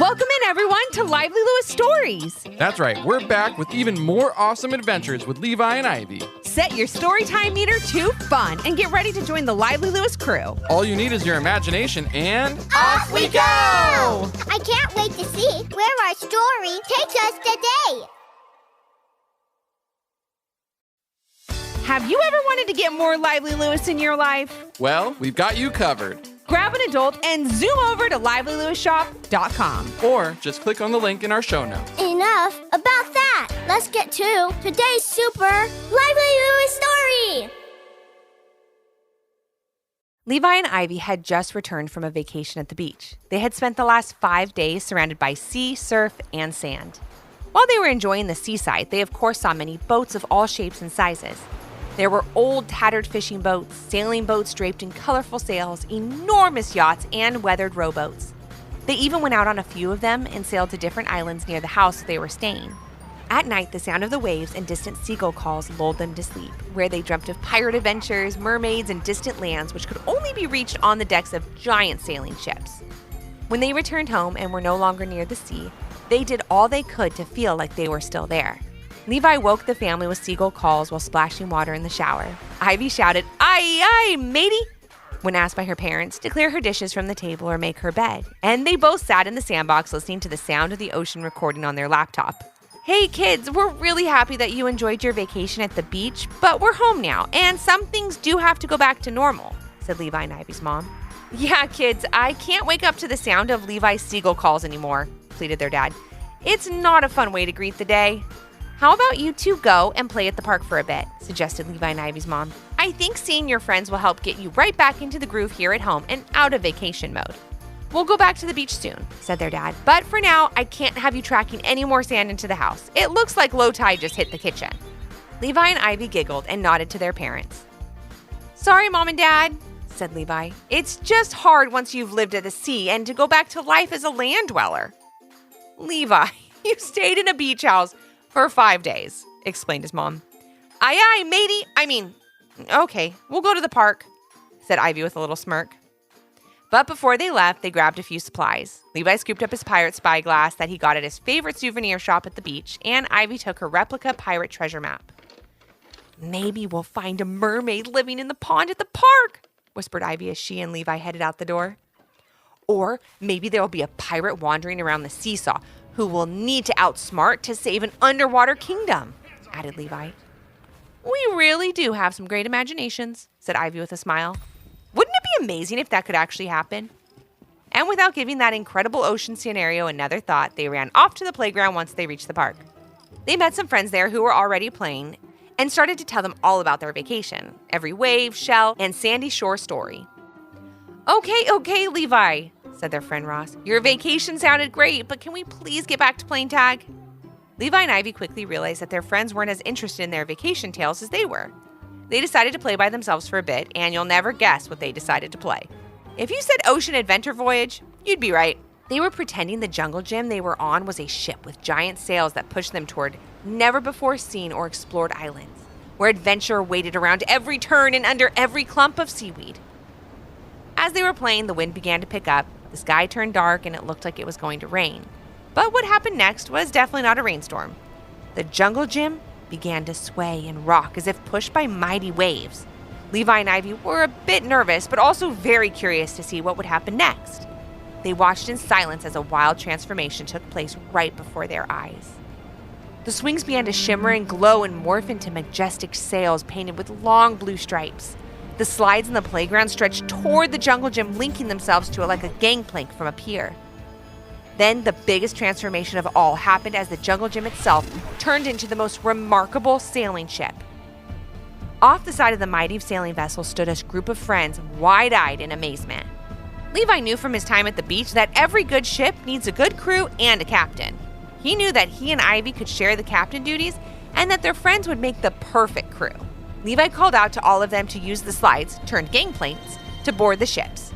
Welcome in, everyone, to Lively Lewis Stories. That's right, we're back with even more awesome adventures with Levi and Ivy. Set your storytime meter to fun and get ready to join the Lively Lewis crew. All you need is your imagination and... Off we go! I can't wait to see where our story takes us today. Have you ever wanted to get more Lively Lewis in your life? Well, we've got you covered. Grab an adult and zoom over to livelylewisshop.com. Or just click on the link in our show notes. Enough about that. Let's get to today's super Lively Lewis story. Levi and Ivy had just returned from a vacation at the beach. They had spent the last 5 days surrounded by sea, surf, and sand. While they were enjoying the seaside, they of course saw many boats of all shapes and sizes. There were old, tattered fishing boats, sailing boats draped in colorful sails, enormous yachts, and weathered rowboats. They even went out on a few of them and sailed to different islands near the house they were staying. At night, the sound of the waves and distant seagull calls lulled them to sleep, where they dreamt of pirate adventures, mermaids, and distant lands which could only be reached on the decks of giant sailing ships. When they returned home and were no longer near the sea, they did all they could to feel like they were still there. Levi woke the family with seagull calls while splashing water in the shower. Ivy shouted, "Aye, aye, matey," when asked by her parents to clear her dishes from the table or make her bed. And they both sat in the sandbox listening to the sound of the ocean recording on their laptop. "Hey kids, we're really happy that you enjoyed your vacation at the beach, but we're home now, and some things do have to go back to normal," said Levi and Ivy's mom. "Yeah, kids, I can't wake up to the sound of Levi's seagull calls anymore," pleaded their dad. "It's not a fun way to greet the day." "How about you two go and play at the park for a bit," suggested Levi and Ivy's mom. "I think seeing your friends will help get you right back into the groove here at home and out of vacation mode." "We'll go back to the beach soon," said their dad. "But for now, I can't have you tracking any more sand into the house. It looks like low tide just hit the kitchen." Levi and Ivy giggled and nodded to their parents. "Sorry, Mom and Dad," said Levi. "It's just hard once you've lived at the sea and to go back to life as a land dweller." "Levi, you stayed in a beach house for 5 days," explained his mom. "Aye, aye, matey. Okay, we'll go to the park," said Ivy with a little smirk. But before they left, they grabbed a few supplies. Levi scooped up his pirate spyglass that he got at his favorite souvenir shop at the beach, and Ivy took her replica pirate treasure map. "Maybe we'll find a mermaid living in the pond at the park," whispered Ivy as she and Levi headed out the door. "Or maybe there'll be a pirate wandering around the seesaw who will need to outsmart to save an underwater kingdom," added Levi. "We really do have some great imaginations," said Ivy with a smile. "Wouldn't it be amazing if that could actually happen?" And without giving that incredible ocean scenario another thought, they ran off to the playground once they reached the park. They met some friends there who were already playing and started to tell them all about their vacation, every wave, shell, and sandy shore story. Okay, Levi," said their friend Ross. "Your vacation sounded great, but can we please get back to playing tag?" Levi and Ivy quickly realized that their friends weren't as interested in their vacation tales as they were. They decided to play by themselves for a bit, and you'll never guess what they decided to play. If you said Ocean Adventure Voyage, you'd be right. They were pretending the jungle gym they were on was a ship with giant sails that pushed them toward never-before-seen or explored islands, where adventure waited around every turn and under every clump of seaweed. As they were playing, the wind began to pick up, the sky turned dark, and it looked like it was going to rain. But what happened next was definitely not a rainstorm. The jungle gym began to sway and rock as if pushed by mighty waves. Levi and Ivy were a bit nervous, but also very curious to see what would happen next. They watched in silence as a wild transformation took place right before their eyes. The swings began to shimmer and glow and morph into majestic sails painted with long blue stripes. The slides in the playground stretched toward the jungle gym, linking themselves to it like a gangplank from a pier. Then the biggest transformation of all happened as the jungle gym itself turned into the most remarkable sailing ship. Off the side of the mighty sailing vessel stood a group of friends, wide-eyed in amazement. Levi knew from his time at the beach that every good ship needs a good crew and a captain. He knew that he and Ivy could share the captain duties and that their friends would make the perfect crew. Levi called out to all of them to use the slides, turned gangplanks, to board the ships.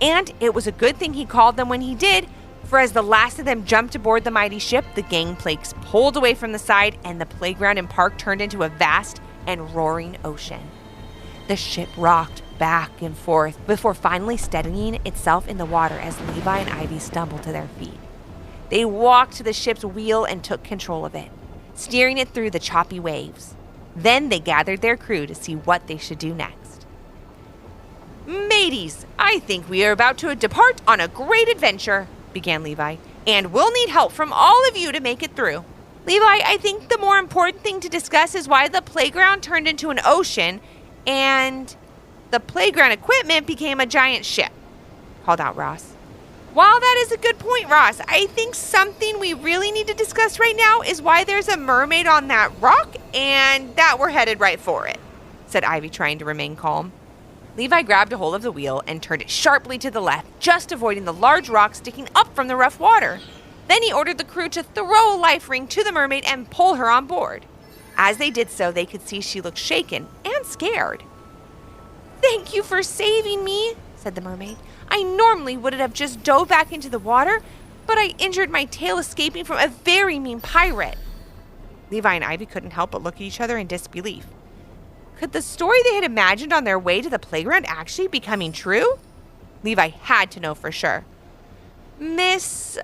And it was a good thing he called them when he did, for as the last of them jumped aboard the mighty ship, the gangplanks pulled away from the side and the playground and park turned into a vast and roaring ocean. The ship rocked back and forth before finally steadying itself in the water as Levi and Ivy stumbled to their feet. They walked to the ship's wheel and took control of it, steering it through the choppy waves. Then they gathered their crew to see what they should do next. "Mateys, I think we are about to depart on a great adventure," began Levi, "and we'll need help from all of you to make it through. Levi, I think the more important thing to discuss is why the playground turned into an ocean and the playground equipment became a giant ship," called out Ross. "While that is a good point, Ross, I think something we really need to discuss right now is why there's a mermaid on that rock and that we're headed right for it," said Ivy, trying to remain calm. Levi grabbed a hold of the wheel and turned it sharply to the left, just avoiding the large rock sticking up from the rough water. Then he ordered the crew to throw a life ring to the mermaid and pull her on board. As they did so, they could see she looked shaken and scared. "Thank you for saving me," said the mermaid. "I normally would have just dove back into the water, but I injured my tail escaping from a very mean pirate." Levi and Ivy couldn't help but look at each other in disbelief. Could the story they had imagined on their way to the playground actually be coming true? Levi had to know for sure. "Miss,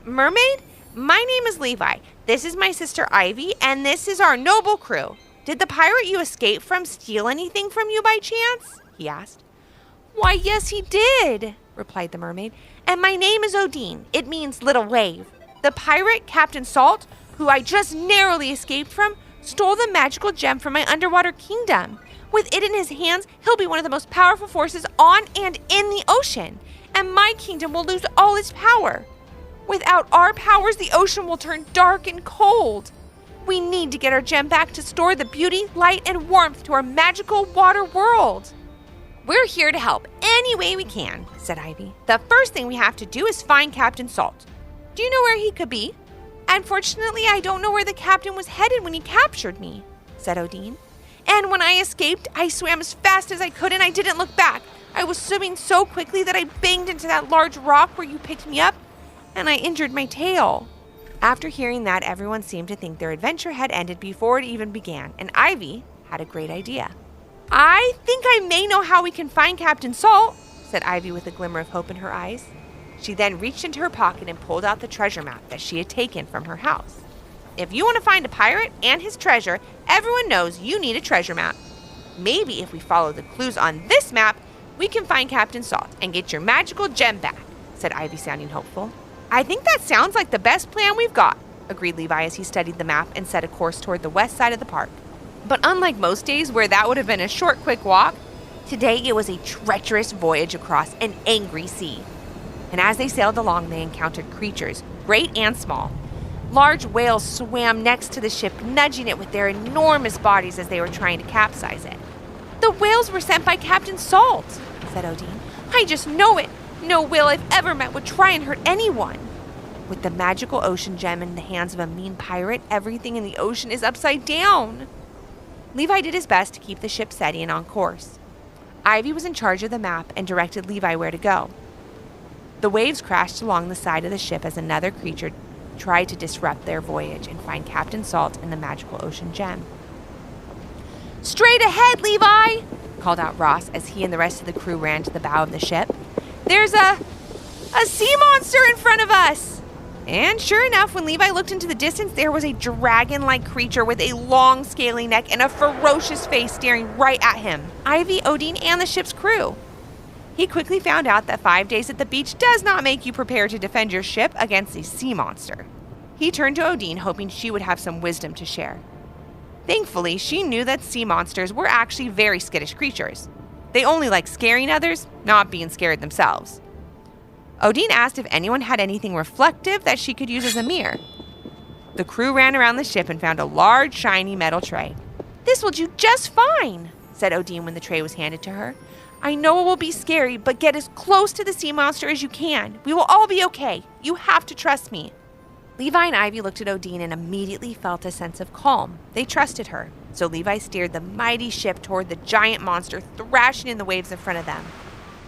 Mermaid? My name is Levi. This is my sister Ivy, and this is our noble crew. Did the pirate you escaped from steal anything from you by chance?" he asked. "Why, yes, he did," replied the mermaid. "And my name is Odine. It means little wave. The pirate, Captain Salt, who I just narrowly escaped from, stole the magical gem from my underwater kingdom. With it in his hands, he'll be one of the most powerful forces on and in the ocean, and my kingdom will lose all its power. Without our powers, the ocean will turn dark and cold. We need to get our gem back to store the beauty, light, and warmth to our magical water world." "We're here to help any way we can," said Ivy. "The first thing we have to do is find Captain Salt. Do you know where he could be?" "Unfortunately, I don't know where the captain was headed when he captured me," said Odine. "And when I escaped, I swam as fast as I could and I didn't look back. I was swimming so quickly that I banged into that large rock where you picked me up, and I injured my tail." After hearing that, everyone seemed to think their adventure had ended before it even began, and Ivy had a great idea. "I think I may know how we can find Captain Salt," said Ivy with a glimmer of hope in her eyes. She then reached into her pocket and pulled out the treasure map that she had taken from her house. "If you want to find a pirate and his treasure, everyone knows you need a treasure map. Maybe if we follow the clues on this map, we can find Captain Salt and get your magical gem back," said Ivy, sounding hopeful. "I think that sounds like the best plan we've got," agreed Levi as he studied the map and set a course toward the west side of the park. But unlike most days where that would have been a short, quick walk, today it was a treacherous voyage across an angry sea. And as they sailed along, they encountered creatures, great and small. Large whales swam next to the ship, nudging it with their enormous bodies as they were trying to capsize it. "The whales were sent by Captain Salt," said Odine. "I just know it. No whale I've ever met would try and hurt anyone. With the magical ocean gem in the hands of a mean pirate, everything in the ocean is upside down." Levi did his best to keep the ship steady and on course. Ivy was in charge of the map and directed Levi where to go. The waves crashed along the side of the ship as another creature tried to disrupt their voyage and find Captain Salt and the magical ocean gem. "Straight ahead, Levi!" called out Ross as he and the rest of the crew ran to the bow of the ship. "There's a sea monster in front of us!" And sure enough, when Levi looked into the distance, there was a dragon-like creature with a long, scaly neck and a ferocious face staring right at him, Ivy, Odine, and the ship's crew. He quickly found out that 5 days at the beach does not make you prepare to defend your ship against a sea monster. He turned to Odine, hoping she would have some wisdom to share. Thankfully, she knew that sea monsters were actually very skittish creatures. They only like scaring others, not being scared themselves. Odine asked if anyone had anything reflective that she could use as a mirror. The crew ran around the ship and found a large, shiny metal tray. "This will do just fine," said Odine when the tray was handed to her. "I know it will be scary, but get as close to the sea monster as you can. We will all be okay. You have to trust me." Levi and Ivy looked at Odine and immediately felt a sense of calm. They trusted her, so Levi steered the mighty ship toward the giant monster thrashing in the waves in front of them.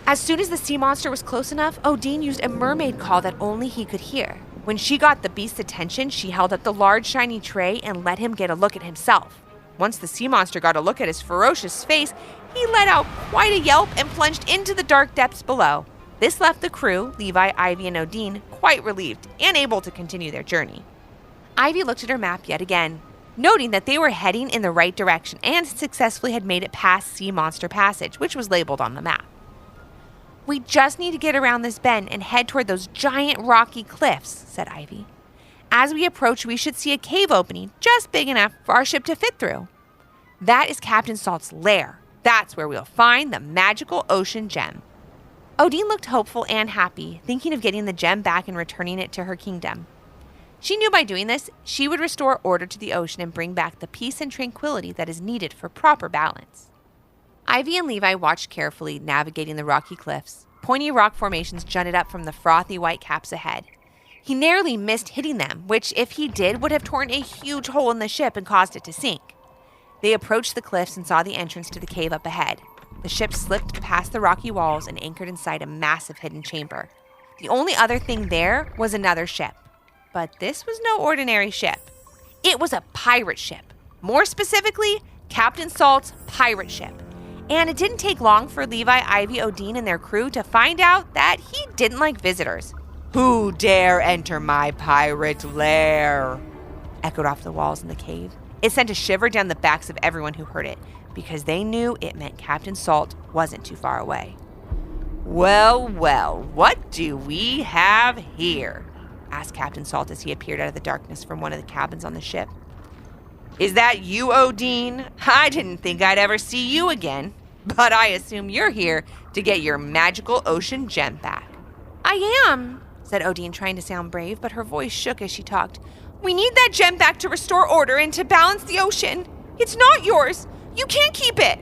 As soon as the sea monster was close enough, Odine used a mermaid call that only he could hear. When she got the beast's attention, she held up the large shiny tray and let him get a look at himself. Once the sea monster got a look at his ferocious face, he let out quite a yelp and plunged into the dark depths below. This left the crew, Levi, Ivy, and Odin, quite relieved and able to continue their journey. Ivy looked at her map yet again, noting that they were heading in the right direction and successfully had made it past Sea Monster Passage, which was labeled on the map. "We just need to get around this bend and head toward those giant rocky cliffs," said Ivy. "As we approach, we should see a cave opening just big enough for our ship to fit through. That is Captain Salt's lair. That's where we'll find the magical ocean gem." Odin looked hopeful and happy, thinking of getting the gem back and returning it to her kingdom. She knew by doing this, she would restore order to the ocean and bring back the peace and tranquility that is needed for proper balance. Ivy and Levi watched carefully, navigating the rocky cliffs. Pointy rock formations jutted up from the frothy white caps ahead. He narrowly missed hitting them, which, if he did, would have torn a huge hole in the ship and caused it to sink. They approached the cliffs and saw the entrance to the cave up ahead. The ship slipped past the rocky walls and anchored inside a massive hidden chamber. The only other thing there was another ship. But this was no ordinary ship. It was a pirate ship. More specifically, Captain Salt's pirate ship. And it didn't take long for Levi, Ivy, Odin, and their crew to find out that he didn't like visitors. "Who dare enter my pirate lair?" echoed off the walls in the cave. It sent a shiver down the backs of everyone who heard it, because they knew it meant Captain Salt wasn't too far away. Well, what do we have here?" asked Captain Salt as he appeared out of the darkness from one of the cabins on the ship. "Is that you, Odin? I didn't think I'd ever see you again, but I assume you're here to get your magical ocean gem back." "I am," said Odin, trying to sound brave, but her voice shook as she talked. "We need that gem back to restore order and to balance the ocean. It's not yours. You can't keep it."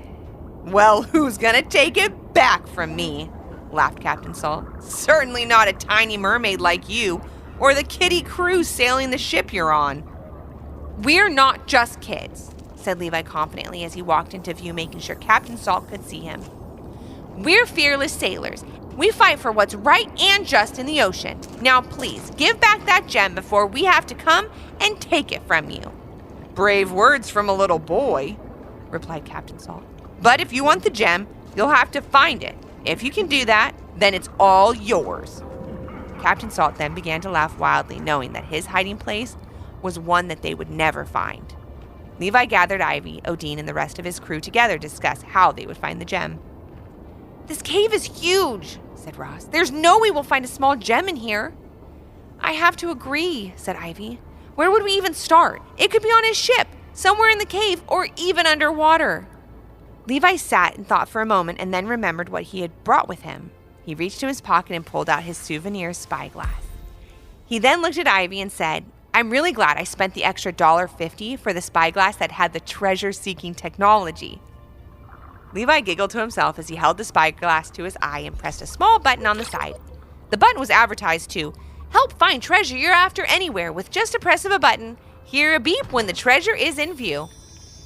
"Well, who's gonna take it back from me?" laughed Captain Salt. "Certainly not a tiny mermaid like you, or the kiddie crew sailing the ship you're on." "We're not just kids," said Levi confidently as he walked into view, making sure Captain Salt could see him. "We're fearless sailors. We fight for what's right and just in the ocean. Now please, give back that gem before we have to come and take it from you." "Brave words from a little boy," replied Captain Salt. "But if you want the gem, you'll have to find it. If you can do that, then it's all yours." Captain Salt then began to laugh wildly, knowing that his hiding place was one that they would never find. Levi gathered Ivy, Odin, and the rest of his crew together to discuss how they would find the gem. "This cave is huge," said Ross. "There's no way we'll find a small gem in here." "I have to agree," said Ivy. "Where would we even start? It could be on his ship, somewhere in the cave, or even underwater." Levi sat and thought for a moment and then remembered what he had brought with him. He reached to his pocket and pulled out his souvenir spyglass. He then looked at Ivy and said, "I'm really glad I spent the extra $1.50 for the spyglass that had the treasure-seeking technology." Levi giggled to himself as he held the spyglass to his eye and pressed a small button on the side. The button was advertised to help find treasure you're after anywhere with just a press of a button. Hear a beep when the treasure is in view.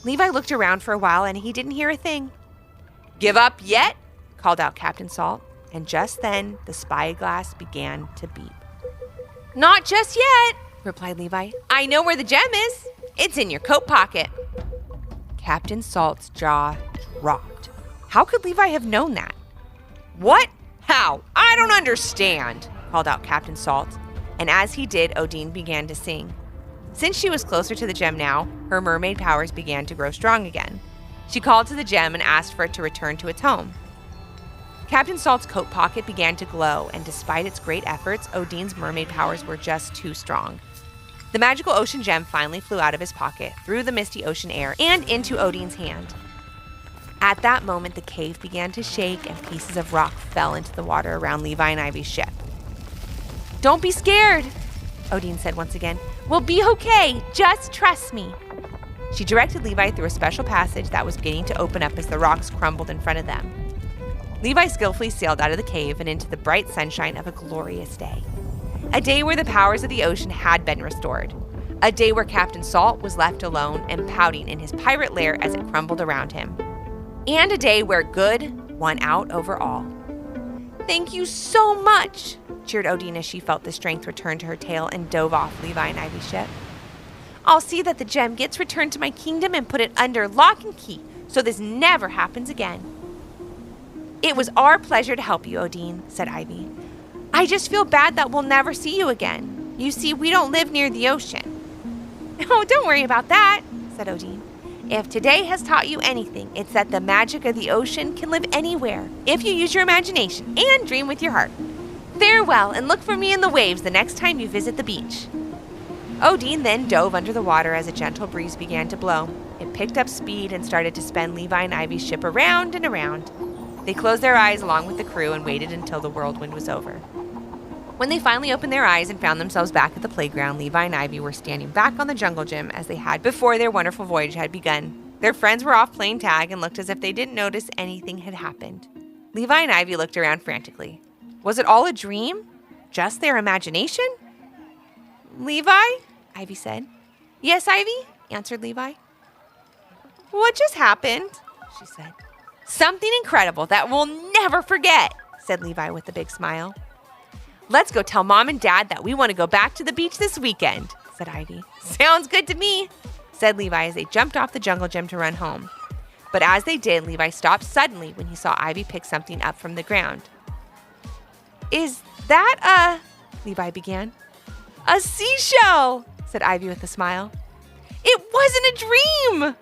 Levi looked around for a while and he didn't hear a thing. "Give up yet?" called out Captain Salt, and just then the spyglass began to beep. "Not just yet," replied Levi. "I know where the gem is. It's in your coat pocket." Captain Salt's jaw dropped. How could Levi have known that? "What? How? I don't understand," called out Captain Salt, and as he did, Odin began to sing. Since she was closer to the gem now, her mermaid powers began to grow strong again. She called to the gem and asked for it to return to its home. Captain Salt's coat pocket began to glow, and despite its great efforts, Odin's mermaid powers were just too strong. The magical ocean gem finally flew out of his pocket, through the misty ocean air, and into Odin's hand. At that moment, the cave began to shake, and pieces of rock fell into the water around Levi and Ivy's ship. "Don't be scared," Odin said once again. "We'll be okay. Just trust me." She directed Levi through a special passage that was beginning to open up as the rocks crumbled in front of them. Levi skillfully sailed out of the cave and into the bright sunshine of a glorious day. A day where the powers of the ocean had been restored. A day where Captain Salt was left alone and pouting in his pirate lair as it crumbled around him. And a day where good won out over all. "Thank you so much," cheered Odin as she felt the strength return to her tail and dove off Levi and Ivy's ship. "I'll see that the gem gets returned to my kingdom and put it under lock and key so this never happens again." It was our pleasure to help you, Odine, said Ivy. I just feel bad that we'll never see you again. You see, we don't live near the ocean. Oh, don't worry about that, said Odine. If today has taught you anything, it's that the magic of the ocean can live anywhere if you use your imagination and dream with your heart. Farewell, and look for me in the waves the next time you visit the beach. Odine then dove under the water as a gentle breeze began to blow. It picked up speed and started to spin Levi and Ivy's ship around and around. They closed their eyes along with the crew and waited until the whirlwind was over. When they finally opened their eyes and found themselves back at the playground, Levi and Ivy were standing back on the jungle gym as they had before their wonderful voyage had begun. Their friends were off playing tag and looked as if they didn't notice anything had happened. Levi and Ivy looked around frantically. Was it all a dream? Just their imagination? Levi? Ivy said. Yes, Ivy, answered Levi. What just happened? She said. Something incredible that we'll never forget, said Levi with a big smile. Let's go tell Mom and Dad that we want to go back to the beach this weekend, said Ivy. Sounds good to me, said Levi as they jumped off the jungle gym to run home. But as they did, Levi stopped suddenly when he saw Ivy pick something up from the ground. Is that Levi began. A seashell, said Ivy with a smile. It wasn't a dream,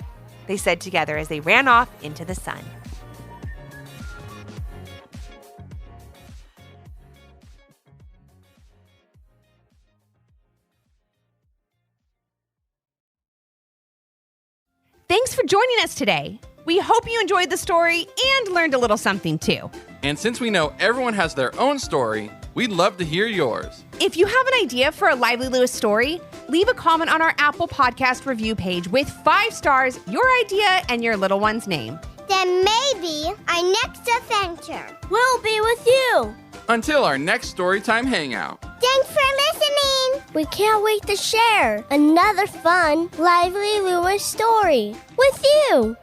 they said together as they ran off into the sun. Thanks for joining us today. We hope you enjoyed the story and learned a little something too. And since we know everyone has their own story, we'd love to hear yours. If you have an idea for a Lively Lewis story, leave a comment on our Apple Podcast review page with 5 stars, your idea, and your little one's name. Then maybe our next adventure will be with you. Until our next Storytime Hangout. Thanks for listening. We can't wait to share another fun Lively Lewis story with you.